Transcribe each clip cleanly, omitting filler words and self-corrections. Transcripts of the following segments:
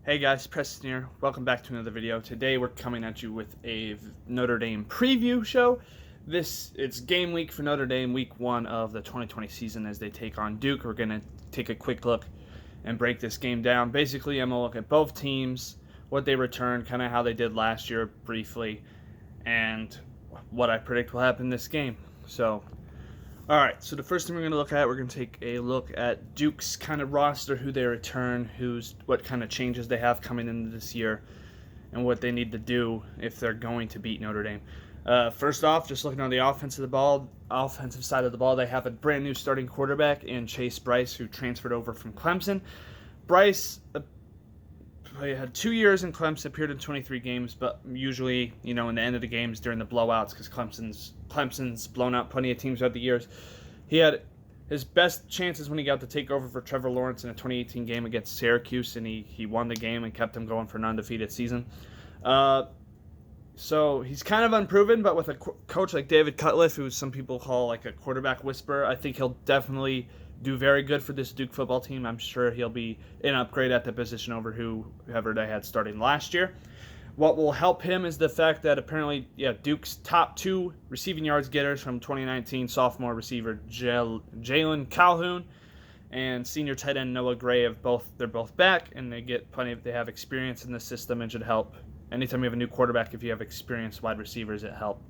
Hey guys, Preston here. Welcome back to another video. Today we're coming at you with a Notre Dame preview show. It's game week for Notre Dame, week 1 of the 2020 season as they take on Duke. We're going to take a quick look and break this game down. Basically, I'm going to look at both teams, what they returned, kind of how they did last year briefly, and what I predict will happen in this game. Alright, so the first thing we're going to look at, we're going to take a look at Duke's kind of roster, who they return, what kind of changes they have coming into this year, and what they need to do if they're going to beat Notre Dame. First off, just looking on the offensive side of the ball, they have a brand new starting quarterback in Chase Brice, who transferred over from Clemson. Brice he had 2 years in Clemson, appeared in 23 games, but usually, in the end of the games during the blowouts, because Clemson's blown out plenty of teams throughout the years. He had his best chances when he got to take over for Trevor Lawrence in a 2018 game against Syracuse, and he won the game and kept him going for an undefeated season. So he's kind of unproven, but with a coach like David Cutcliffe, who some people call like a quarterback whisperer, I think he'll definitely do very good for this Duke football team. I'm sure he'll be an upgrade at the position over whoever they had starting last year. What will help him is the fact that apparently, Duke's top 2 receiving yards getters from 2019 sophomore receiver Jalen Calhoun and senior tight end Noah Gray they're both back, and they have experience in the system and should help. Anytime you have a new quarterback, if you have experienced wide receivers, it helps.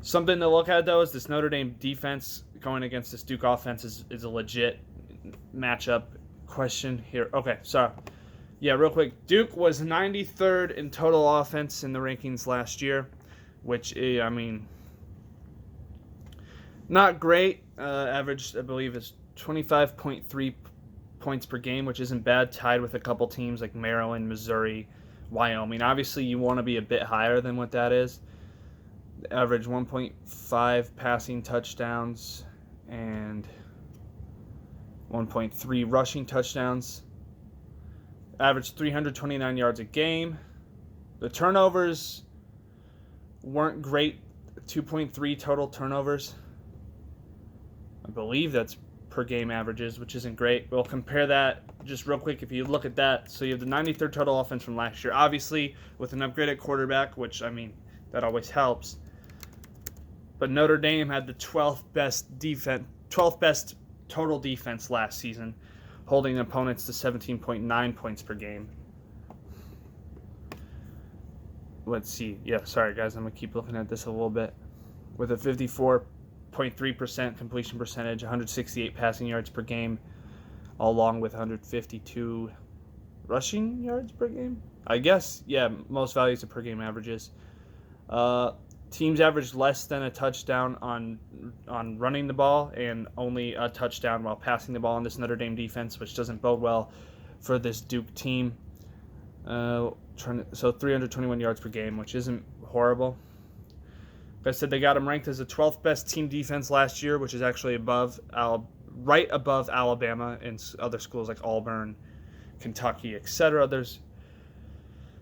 Something to look at, though, is this Notre Dame defense going against this Duke offense is a legit matchup question here. Okay, sorry. Yeah, real quick. Duke was 93rd in total offense in the rankings last year, which, not great. Average, I believe, is 25.3 points per game, which isn't bad, tied with a couple teams like Maryland, Missouri, Wyoming. Obviously, you want to be a bit higher than what that is. Average 1.5 passing touchdowns and 1.3 rushing touchdowns. Average 329 yards a game. The turnovers weren't great. 2.3 total turnovers. I believe that's per game averages, which isn't great. We'll compare that just real quick if you look at that. So you have the 93rd total offense from last year. Obviously, with an upgraded quarterback, which, that always helps. But Notre Dame had the 12th best total defense last season, holding opponents to 17.9 points per game. Let's see. Yeah, sorry, guys. I'm going to keep looking at this a little bit. With a 54.3% completion percentage, 168 passing yards per game, along with 152 rushing yards per game. I guess, most values are per game averages. Teams averaged less than a touchdown on running the ball and only a touchdown while passing the ball on this Notre Dame defense, which doesn't bode well for this Duke team. So 321 yards per game, which isn't horrible. Like I said, they got them ranked as the 12th best team defense last year, which is actually right above Alabama and other schools like Auburn, Kentucky, etc. There's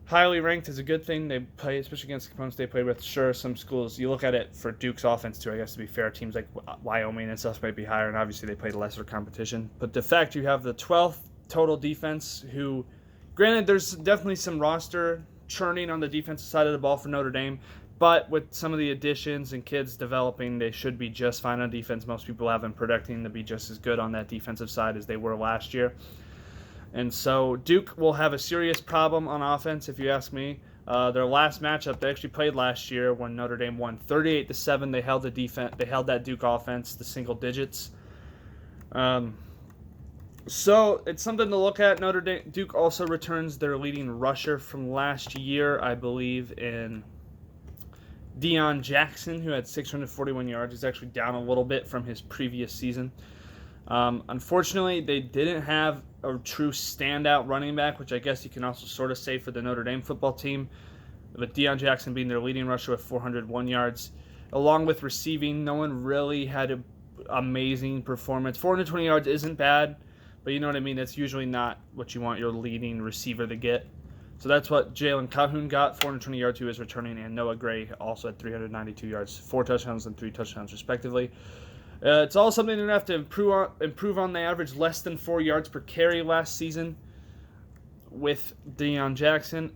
highly ranked is a good thing. They play, especially against opponents they played with. Sure, some schools, you look at it for Duke's offense too, I guess, to be fair. Teams like Wyoming and stuff might be higher, and obviously they played lesser competition. But the fact you have the 12th total defense, who, granted, there's definitely some roster churning on the defensive side of the ball for Notre Dame, but with some of the additions and kids developing, they should be just fine on defense. Most people have them predicting to be just as good on that defensive side as they were last year. And so Duke will have a serious problem on offense, if you ask me. Their last matchup, they actually played last year when Notre Dame won 38-7. They held that Duke offense to single digits. So it's something to look at. Duke also returns their leading rusher from last year, I believe, in Deion Jackson, who had 641 yards. He's actually down a little bit from his previous season. Unfortunately, they didn't have a true standout running back, which I guess you can also sort of say for the Notre Dame football team, with Deion Jackson being their leading rusher with 401 yards. Along with receiving, no one really had an amazing performance. 420 yards isn't bad, but you know what I mean? That's usually not what you want your leading receiver to get. So that's what Jalen Calhoun got, 420 yards, who is returning, and Noah Gray also had 392 yards, 4 touchdowns and 3 touchdowns respectively. It's all something they're going to have to improve on. They averaged less than 4 yards per carry last season, with Deion Jackson.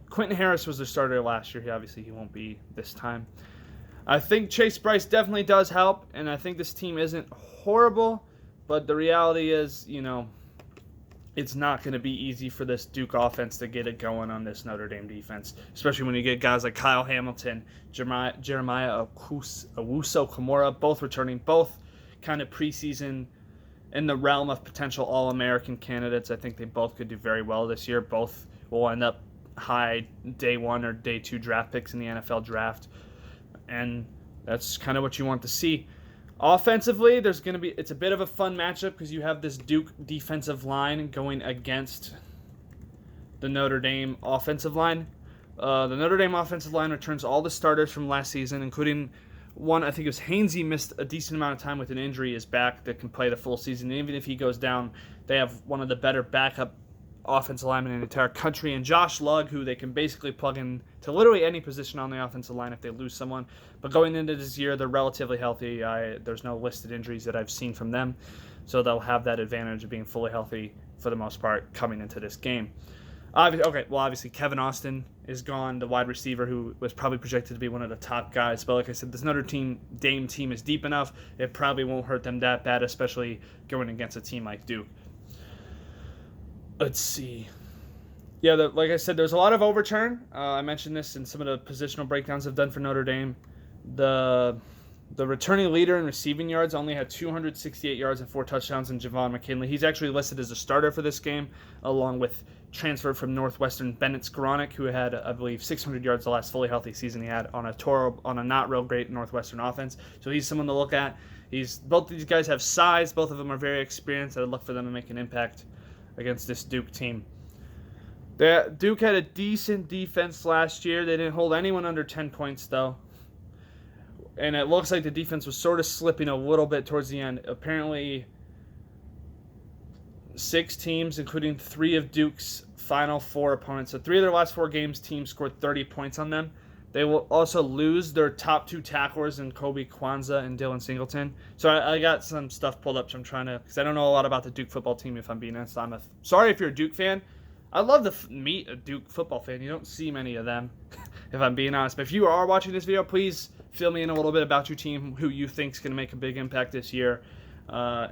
Quentin Harris was their starter last year. Obviously, he won't be this time. I think Chase Bryce definitely does help, and I think this team isn't horrible, but the reality is, it's not going to be easy for this Duke offense to get it going on this Notre Dame defense, especially when you get guys like Kyle Hamilton, Jeremiah Owusu-Koramoah, both returning, both kind of preseason in the realm of potential All-American candidates. I think they both could do very well this year. Both will end up high day 1 or day 2 draft picks in the NFL draft, and that's kind of what you want to see. Offensively, it's a bit of a fun matchup because you have this Duke defensive line going against the Notre Dame offensive line. The Notre Dame offensive line returns all the starters from last season, including one, I think it was Hainsey, missed a decent amount of time with an injury, is back that can play the full season. And even if he goes down, they have one of the better backup offensive linemen in the entire country, and Josh Lugg, who they can basically plug in to literally any position on the offensive line if they lose someone. But going into this year, they're relatively healthy. There's no listed injuries that I've seen from them, so they'll have that advantage of being fully healthy for the most part coming into this game. Obviously Kevin Austin is gone, the wide receiver who was probably projected to be one of the top guys. But like I said, this Notre Dame team is deep enough. It probably won't hurt them that bad, especially going against a team like Duke. Let's see. Yeah, like I said, there's a lot of overturn. I mentioned this in some of the positional breakdowns I've done for Notre Dame. The returning leader in receiving yards only had 268 yards and 4 touchdowns in Javon McKinley. He's actually listed as a starter for this game, along with transfer from Northwestern Bennett Skowronek, who had, I believe, 600 yards the last fully healthy season he had on a not real great Northwestern offense. So he's someone to look at. Both of these guys have size. Both of them are very experienced. I'd look for them to make an impact against this Duke team. Duke had a decent defense last year. They didn't hold anyone under 10 points, though. And it looks like the defense was sort of slipping a little bit towards the end. Apparently, 6 teams, including 3 of Duke's final 4 opponents. So 3 of their last 4 games, teams scored 30 points on them. They will also lose their top 2 tacklers in Kobe Kwanzaa and Dylan Singleton. So I got some stuff pulled up, so I'm trying to, because I don't know a lot about the Duke football team, if I'm being honest. Sorry if you're a Duke fan. I'd love to meet a Duke football fan. You don't see many of them, if I'm being honest. But if you are watching this video, please fill me in a little bit about your team, who you think is going to make a big impact this year,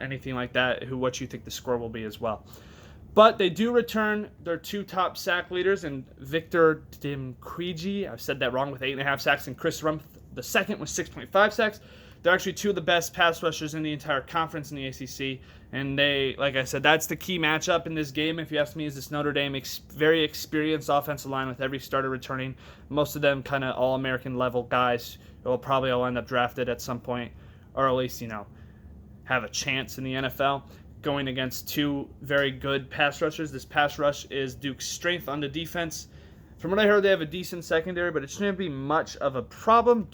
anything like that, what you think the score will be as well. But they do return their 2 top sack leaders, and Victor Dimquiji, I've said that wrong, with 8.5 sacks, and Chris Rumph, the second, with 6.5 sacks. They're actually 2 of the best pass rushers in the entire conference in the ACC, and they, like I said, that's the key matchup in this game, if you ask me, is this Notre Dame very experienced offensive line with every starter returning, most of them kind of All-American level guys who will probably all end up drafted at some point, or at least, have a chance in the NFL. Going against 2 very good pass rushers. This pass rush is Duke's strength on the defense. From what I heard, they have a decent secondary, but it shouldn't be much of a problem.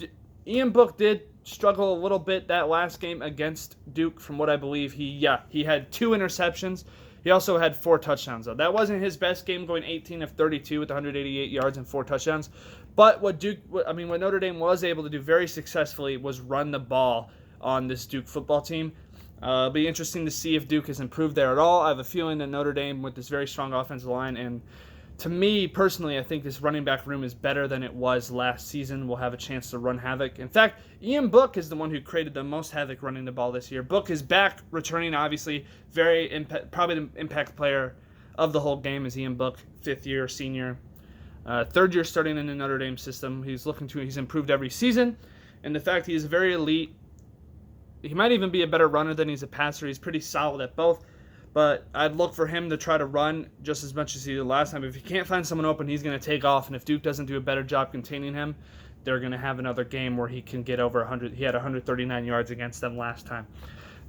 Ian Book did struggle a little bit that last game against Duke, from what I believe. He had 2 interceptions. He also had 4 touchdowns, though. That wasn't his best game, going 18 of 32 with 188 yards and 4 touchdowns. But what Notre Dame was able to do very successfully was run the ball on this Duke football team. It'll be interesting to see if Duke has improved there at all. I have a feeling that Notre Dame, with this very strong offensive line, and to me personally, I think this running back room is better than it was last season, will have a chance to run havoc. In fact, Ian Book is the one who created the most havoc running the ball this year. Book is back, returning, obviously, probably the impact player of the whole game is Ian Book, 5th-year senior. 3rd year starting in the Notre Dame system. He's improved every season, and the fact he is very elite. He might even be a better runner than he's a passer. He's pretty solid at both. But I'd look for him to try to run just as much as he did last time. If he can't find someone open, he's going to take off. And if Duke doesn't do a better job containing him, they're going to have another game where he can get over 100. He had 139 yards against them last time.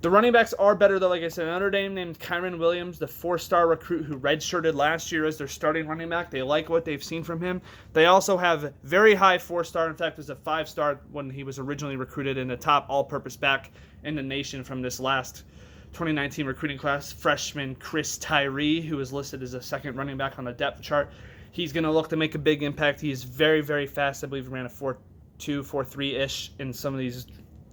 The running backs are better, though. Like I said, Notre Dame named Kyron Williams, the 4-star recruit who redshirted last year, as their starting running back. They like what they've seen from him. They also have very high 4-star. In fact, it was a 5-star when he was originally recruited, in the top all-purpose back in the nation from this last 2019 recruiting class. Freshman Chris Tyree, who is listed as a 2nd running back on the depth chart. He's going to look to make a big impact. He is very, very fast. I believe he ran a 4.2, 4.3-ish in some of these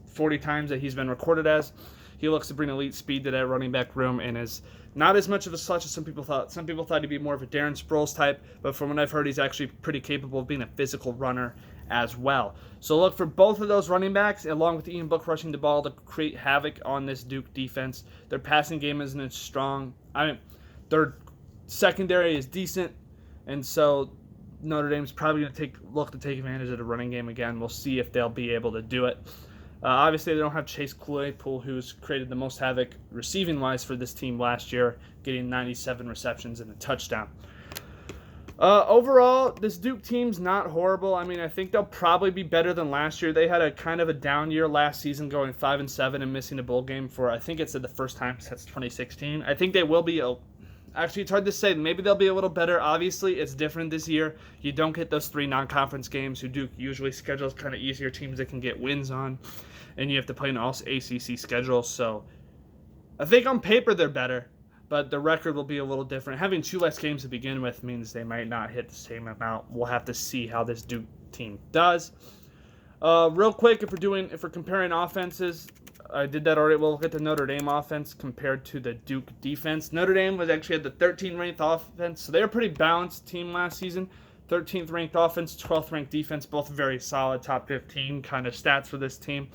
40 times that he's been recorded as. He looks to bring elite speed to that running back room and is Not as much of a slouch as some people thought. Some people thought he'd be more of a Darren Sproles type, but from what I've heard, he's actually pretty capable of being a physical runner as well. So look for both of those running backs, along with Ian Book rushing the ball, to create havoc on this Duke defense. Their passing game isn't as strong. Their secondary is decent, and so Notre Dame's probably going to look to take advantage of the running game again. We'll see if they'll be able to do it. Obviously, they don't have Chase Claypool, who's created the most havoc receiving-wise for this team last year, getting 97 receptions and a touchdown. Overall, this Duke team's not horrible. I think they'll probably be better than last year. They had a kind of a down year last season, going 5-7 and missing a bowl game for, I think it's the first time since 2016. I think they will be actually, it's hard to say. Maybe they'll be a little better. Obviously, it's different this year. You don't get those 3 non-conference games, who Duke usually schedules kind of easier teams that can get wins on, and you have to play an all-ACC schedule. So I think on paper they're better, but the record will be a little different. Having 2 less games to begin with means they might not hit the same amount. We'll have to see how this Duke team does. Real quick, if we're comparing offenses, I did that already. We'll look at the Notre Dame offense compared to the Duke defense. Notre Dame was actually at the 13th ranked offense, so they were a pretty balanced team last season. 13th ranked offense, 12th ranked defense, both very solid top 15 kind of stats for this team.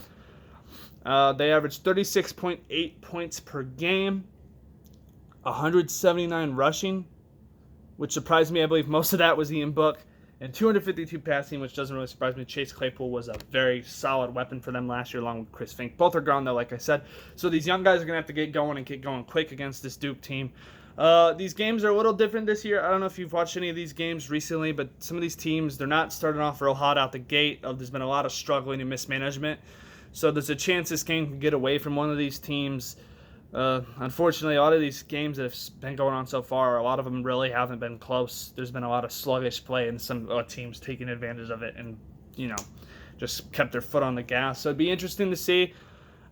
They averaged 36.8 points per game, 179 rushing, which surprised me. I believe most of that was Ian Book, and 252 passing, which doesn't really surprise me. Chase Claypool was a very solid weapon for them last year, along with Chris Fink. Both are gone, though, like I said. So these young guys are going to have to get going quick against this Duke team. These games are a little different this year. I don't know if you've watched any of these games recently, but some of these teams, they're not starting off real hot out the gate. There's been a lot of struggling and mismanagement. So there's a chance this game can get away from one of these teams. Unfortunately, a lot of these games that have been going on so far, a lot of them really haven't been close. There's been a lot of sluggish play, and some teams taking advantage of it and, just kept their foot on the gas. So it'd be interesting to see.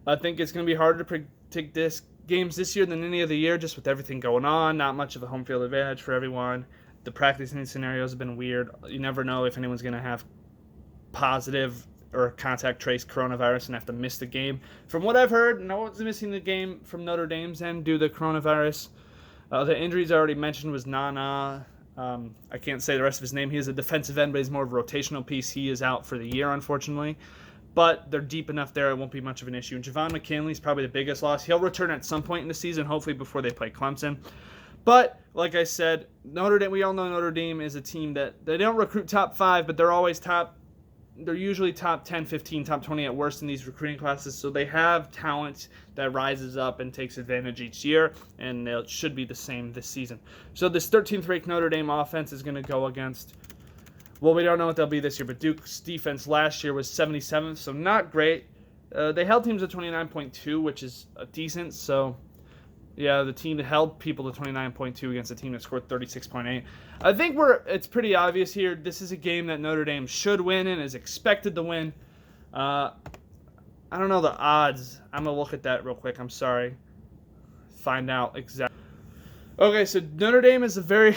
I think it's going to be harder to predict games this year than any other year, just with everything going on. Not much of a home field advantage for everyone. The practicing scenarios have been weird. You never know if anyone's going to have positive or contact trace coronavirus and have to miss the game. From what I've heard, no one's missing the game from Notre Dame's end due to coronavirus. The injuries I already mentioned was Nana. I can't say the rest of his name. He is a defensive end, but he's more of a rotational piece. He is out for the year, unfortunately. But they're deep enough there, it won't be much of an issue. And Javon McKinley's probably the biggest loss. He'll return at some point in the season, hopefully before they play Clemson. But, like I said, Notre Dame, we all know Notre Dame is a team that they don't recruit top 5, but they're always they're usually top 10, 15, top 20 at worst in these recruiting classes. So they have talent that rises up and takes advantage each year, and it should be the same this season. So this 13th ranked Notre Dame offense is going to go against, well, we don't know what they'll be this year, but Duke's defense last year was 77th, so not great. They held teams at 29.2, which is decent. So, yeah, the team that held people to 29.2 against a team that scored 36.8. I think it's pretty obvious here. This is a game that Notre Dame should win and is expected to win. I don't know the odds. I'm going to look at that real quick. I'm sorry. Find out exactly. Okay, so Notre Dame is they're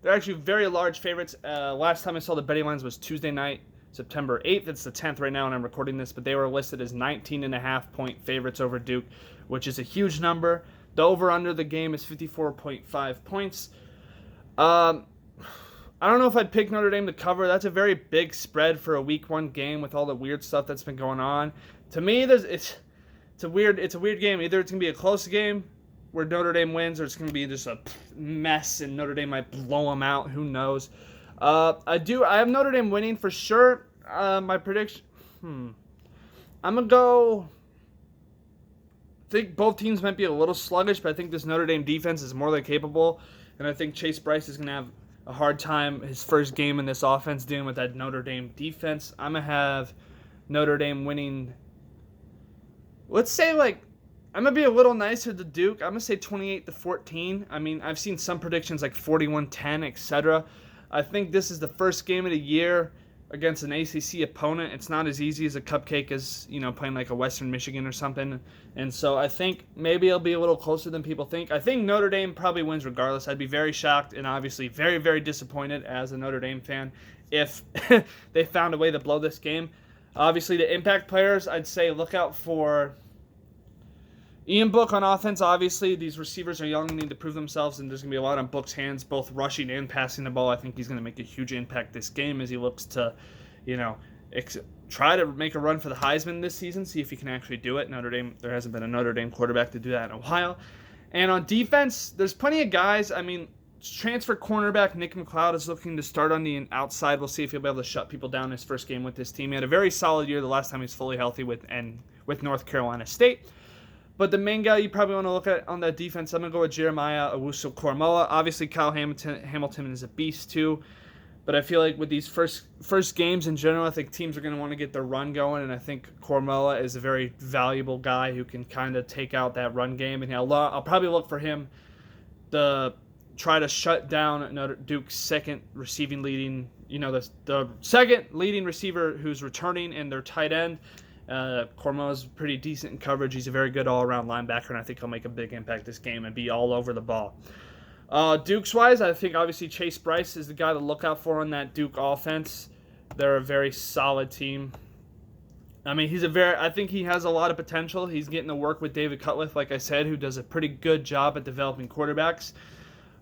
actually very large favorites. Last time I saw the betting lines was Tuesday night, September 8th. It's the 10th right now, and I'm recording this, but they were listed as 19.5 point favorites over Duke, which is a huge number. The over-under the game is 54.5 points. I don't know if I'd pick Notre Dame to cover. That's a very big spread for a Week 1 game with all the weird stuff that's been going on. To me, it's a weird game. Either it's going to be a close game where Notre Dame wins, or it's going to be just a mess and Notre Dame might blow them out. Who knows? I have Notre Dame winning for sure. My prediction, I'm going to go. I think both teams might be a little sluggish, but I think this Notre Dame defense is more than capable, and I think Chase Bryce is going to have a hard time his first game in this offense dealing with that Notre Dame defense. I'm going to have Notre Dame winning, let's say, I'm going to be a little nicer to Duke. I'm going to say 28-14. I've seen some predictions like 41-10, etc. I think this is the first game of the year against an ACC opponent. It's not as easy as a cupcake as, playing like a Western Michigan or something. And so I think maybe it'll be a little closer than people think. I think Notre Dame probably wins regardless. I'd be very shocked and obviously very, very disappointed as a Notre Dame fan if they found a way to blow this game. Obviously, the impact players, I'd say look out for Ian Book on offense, obviously, these receivers are young and need to prove themselves, and there's going to be a lot on Book's hands, both rushing and passing the ball. I think he's going to make a huge impact this game as he looks to, try to make a run for the Heisman this season, see if he can actually do it. Notre Dame, there hasn't been a Notre Dame quarterback to do that in a while. And on defense, there's plenty of guys. I mean, transfer cornerback Nick Mccloud is looking to start on the outside. We'll see if he'll be able to shut people down his first game with this team. He had a very solid year the last time he was fully healthy with North Carolina State. But the main guy you probably want to look at on that defense, I'm going to go with Jeremiah Owusu-Koramoah. Obviously, Kyle Hamilton is a beast too. But I feel like with these first games in general, I think teams are going to want to get their run going. And I think Koramoah is a very valuable guy who can kind of take out that run game. And I'll probably look for him to try to shut down Duke's second receiving leading, the second leading receiver who's returning and their tight end. Koramoah is pretty decent in coverage. He's a very good all-around linebacker, and I think he'll make a big impact this game and be all over the ball. Dukes-wise, I think obviously Chase Bryce is the guy to look out for on that Duke offense. They're a very solid team. I mean, I think he has a lot of potential. He's getting to work with David Cutcliffe, like I said, who does a pretty good job at developing quarterbacks.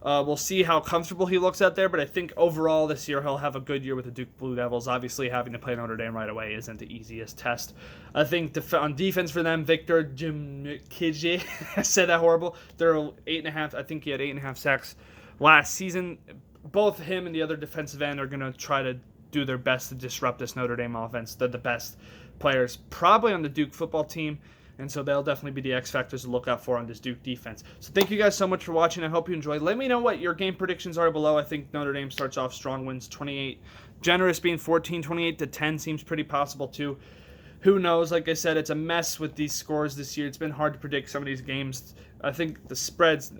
We'll see how comfortable he looks out there, but I think overall this year he'll have a good year with the Duke Blue Devils. Obviously, having to play Notre Dame right away isn't the easiest test. I think on defense for them, Victor Jimkije, I said that horrible. They're 8.5. I think he had 8.5 sacks last season. Both him and the other defensive end are going to try to do their best to disrupt this Notre Dame offense. They're the best players probably on the Duke football team. And so they'll definitely be the X factors to look out for on this Duke defense. So thank you guys so much for watching. I hope you enjoyed. Let me know what your game predictions are below. I think Notre Dame starts off strong, wins 28. Generous being 14, 28-10 seems pretty possible too. Who knows? Like I said, it's a mess with these scores this year. It's been hard to predict some of these games. I think the spreads,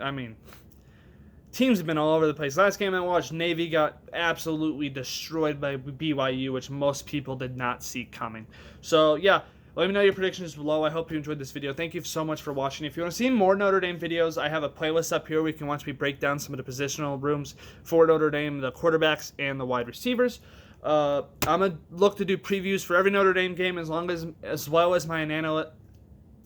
teams have been all over the place. Last game I watched, Navy got absolutely destroyed by BYU, which most people did not see coming. So, yeah. Let me know your predictions below. I hope you enjoyed this video. Thank you so much for watching. If you want to see more Notre Dame videos, I have a playlist up here where you can watch me break down some of the positional rooms for Notre Dame, the quarterbacks and the wide receivers. I'm going to look to do previews for every Notre Dame game as well as my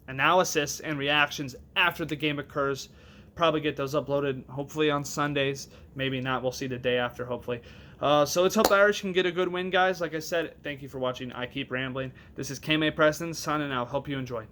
analysis and reactions after the game occurs. Probably get those uploaded hopefully on Sundays. Maybe not. We'll see the day after hopefully. So let's hope the Irish can get a good win, guys. Like I said, thank you for watching. I keep rambling. This is K-May Preston signing out. Hope you enjoyed.